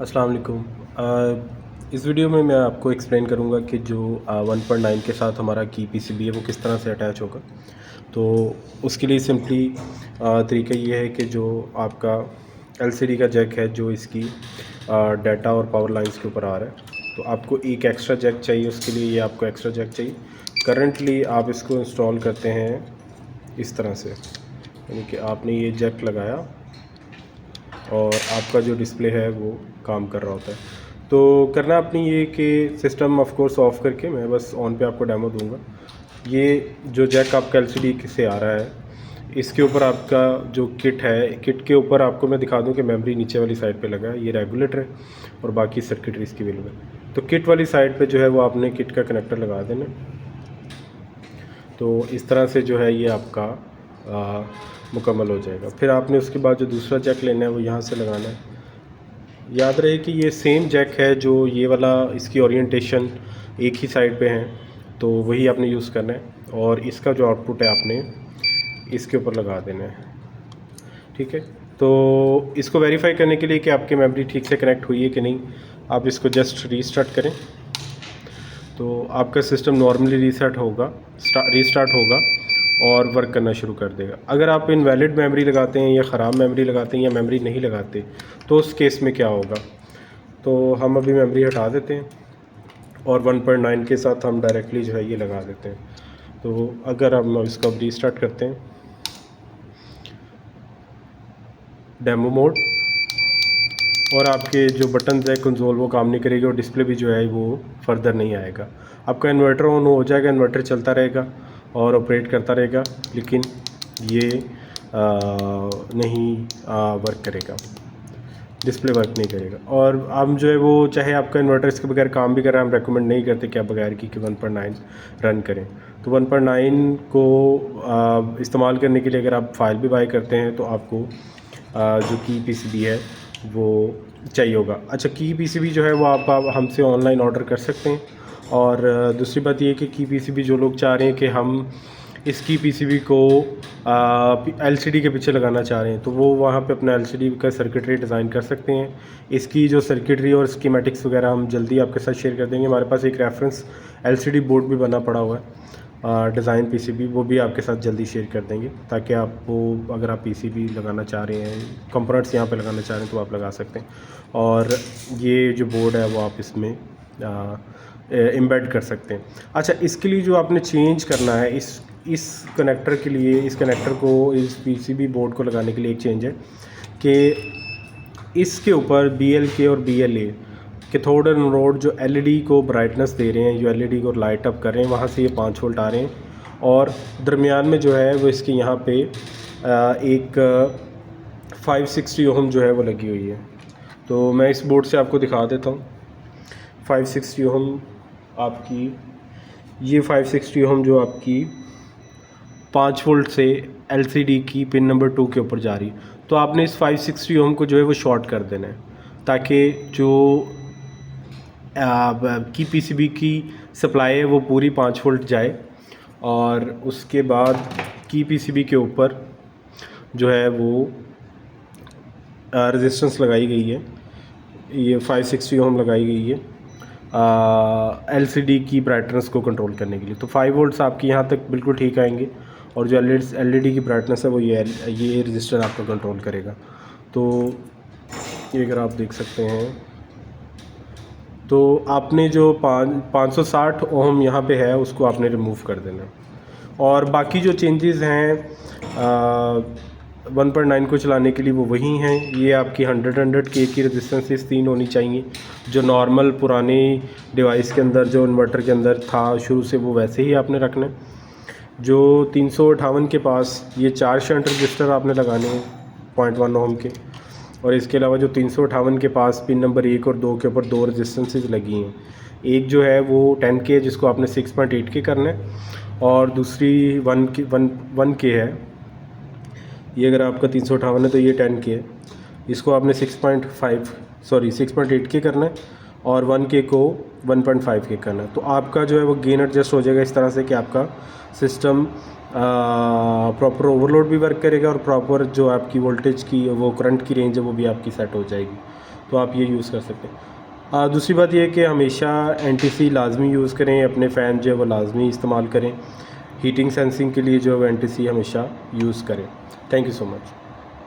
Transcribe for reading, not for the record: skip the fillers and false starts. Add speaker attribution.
Speaker 1: अस्सलाम वालेकुम। इस वीडियो में मैं आपको एक्सप्लेन करूंगा कि जो 1.9 के साथ हमारा की पीसीबी है वो किस तरह से अटैच होगा। तो उसके लिए सिंपली तरीका ये है कि जो आपका एलसीडी का जैक है जो इसकी डाटा और पावर लाइंस के ऊपर आ रहा है, तो आपको एक एक्स्ट्रा जैक चाहिए। उसके लिए ये आपको एक्स्ट्रा जैक चाहिए। करंटली आप इसको इंस्टॉल करते हैं इस तरह से, यानी कि आपने ये जैक लगाया और आपका जो डिस्प्ले है वो काम कर रहा होता है। तो करना अपनी ये कि सिस्टम ऑफ कोर्स ऑफ करके मैं बस ऑन पे आपको डेमो दूंगा। ये जो जैक आपका एलसीडी से आ रहा है, इसके ऊपर आपका जो किट है, किट के ऊपर आपको मैं दिखा दूं कि मेमोरी नीचे वाली साइड पे लगा है, ये रेगुलेटर है और बाकी सर्किटरी इसकी अवेलेबल है। तो किट वाली साइड पे जो है वो आपने किट का कनेक्टर लगा देना। तो इस तरह से जो है ये आपका मुकम्मल हो जाएगा। फिर आपने उसके बाद जो दूसरा जैक लेना है वो यहाँ से लगाना है। याद रहे कि ये सेम जैक है जो ये वाला, इसकी ओरिएंटेशन एक ही साइड पे है, तो वही आपने यूज़ करना है। और इसका जो आउटपुट है आपने इसके ऊपर लगा देना है, ठीक है। तो इसको वेरीफाई करने के लिए कि आपकी मेमोरी ठीक से कनेक्ट हुई है कि नहीं, आप इसको जस्ट रीस्टार्ट करें तो आपका सिस्टम नॉर्मली रीस्टार्ट होगा और वर्क करना शुरू कर देगा। अगर आप इनवैलिड मेमोरी लगाते हैं या ख़राब मेमोरी लगाते हैं या मेमोरी नहीं लगाते तो उस केस में क्या होगा। तो हम अभी मेमोरी हटा देते हैं और 1.9 के साथ हम डायरेक्टली जो है ये लगा देते हैं। तो अगर हम इसको अब रीस्टार्ट करते हैं, डेमो मोड, और आपके जो बटन है कंसोल वो काम नहीं करेगी और डिस्प्ले भी जो है वो फर्दर नहीं आएगा। आपका इन्वर्टर ऑन हो जाएगा, इन्वर्टर चलता रहेगा और ऑपरेट करता रहेगा, लेकिन ये नहीं वर्क करेगा, डिस्प्ले वर्क नहीं करेगा। और हम जो है वो चाहे आपका इन्वर्टर इसके बगैर काम भी कर रहा है, हम रेकमेंड नहीं करते कि आप बगैर की 1.9 रन करें। तो 1.9 को इस्तेमाल करने के लिए अगर आप फाइल भी बाय करते हैं तो आपको जो की पीसीबी है वो चाहिए होगा। अच्छा, की पीसीबी जो है वो आप हमसे ऑनलाइन ऑर्डर कर सकते हैं। और दूसरी बात ये कि की पीसीबी जो लोग चाह रहे हैं कि हम इस की पीसीबी को एलसीडी के पीछे लगाना चाह रहे हैं, तो वो वहाँ पे अपना एलसीडी का सर्किटरी डिज़ाइन कर सकते हैं। इसकी जो सर्किटरी और स्कीमेटिक्स वगैरह हम जल्दी आपके साथ शेयर कर देंगे। हमारे पास एक रेफरेंस एलसीडी बोर्ड भी बना पड़ा हुआ है, डिज़ाइन पीसीबी, वो भी आपके साथ जल्दी शेयर कर देंगे ताकि आपको, अगर आप पीसीबी लगाना चाह रहे हैं, कंपोनेंट्स यहाँ पे लगाना चाह रहे हैं तो आप लगा सकते हैं। और ये जो बोर्ड है वो आप इसमें एम्बेड कर सकते हैं। अच्छा, इसके लिए जो आपने चेंज करना है, इस कनेक्टर के लिए, इस कनेक्टर को इस पीसीबी बोर्ड को लगाने के लिए एक चेंज है कि इसके ऊपर BLK और BLA कैथोड एंड एनोड जो एलईडी को ब्राइटनेस दे रहे हैं, जो एलईडी को लाइट अप कर रहे हैं, वहाँ से ये 5 वोल्ट आ रहे हैं और दरमियान में जो है वो इसके यहाँ पे एक 560 ओम जो है वो लगी हुई है। तो मैं इस बोर्ड से आपको दिखा देता हूँ। 560 ओम आपकी, ये 560 ओम जो आपकी 5 वोल्ट से एलसीडी की पिन नंबर 2 के ऊपर जा रही है। तो आपने इस 560 ओम को जो है वो शॉर्ट कर देना है ताकि जो की पीसीबी की सप्लाई है वो पूरी 5 वोल्ट जाए। और उसके बाद की पीसीबी के ऊपर जो है वो रेजिस्टेंस लगाई गई है, ये 560 ओम लगाई गई है एलसीडी की ब्राइटनेस को कंट्रोल करने के लिए। तो 5 वोल्ट्स आपकी यहाँ तक बिल्कुल ठीक आएंगे और जो एलईडी की ब्राइटनेस है वो ये रजिस्टर आपका कंट्रोल करेगा। तो ये अगर आप देख सकते हैं, तो आपने जो 560 ओम यहाँ पे है उसको आपने रिमूव कर देना। और बाकी जो चेंजेस हैं 1.9 को चलाने के लिए वो वही हैं। ये आपकी 100 के की रेजिस्टेंसेस 3 होनी चाहिए, जो नॉर्मल पुराने डिवाइस के अंदर, जो इन्वर्टर के अंदर था शुरू से, वो वैसे ही आपने रखना है। जो 358 के पास ये 4 शंट रजिस्टर आपने लगाने हैं 0.1 ओम के, और इसके अलावा जो 358 के पास पिन नंबर 1 और 2 के ऊपर 2 रेजिस्टेंसेस लगी हैं। एक जो है वो 10 के जिसको आपने 6.8 के करना है, और दूसरी 1 के है। ये अगर आपका 358 है तो ये 10 के है, इसको आपने 6.8 के करना है और 1 के को 1.5 के करना है। तो आपका जो है वो गेन एडजस्ट हो जाएगा इस तरह से कि आपका सिस्टम प्रॉपर ओवरलोड भी वर्क करेगा और प्रॉपर जो आपकी वोल्टेज की, वो करंट की रेंज है वो भी आपकी सेट हो जाएगी। तो आप ये यूज़ कर सकते हैं। दूसरी बात ये है कि हमेशा NTC लाजमी यूज़ करें, अपने फ़ैन जो है वो लाजमी इस्तेमाल करें, हीटिंग सेंसिंग के लिए जो है NTC हमेशा यूज़ करें। Thank you so much.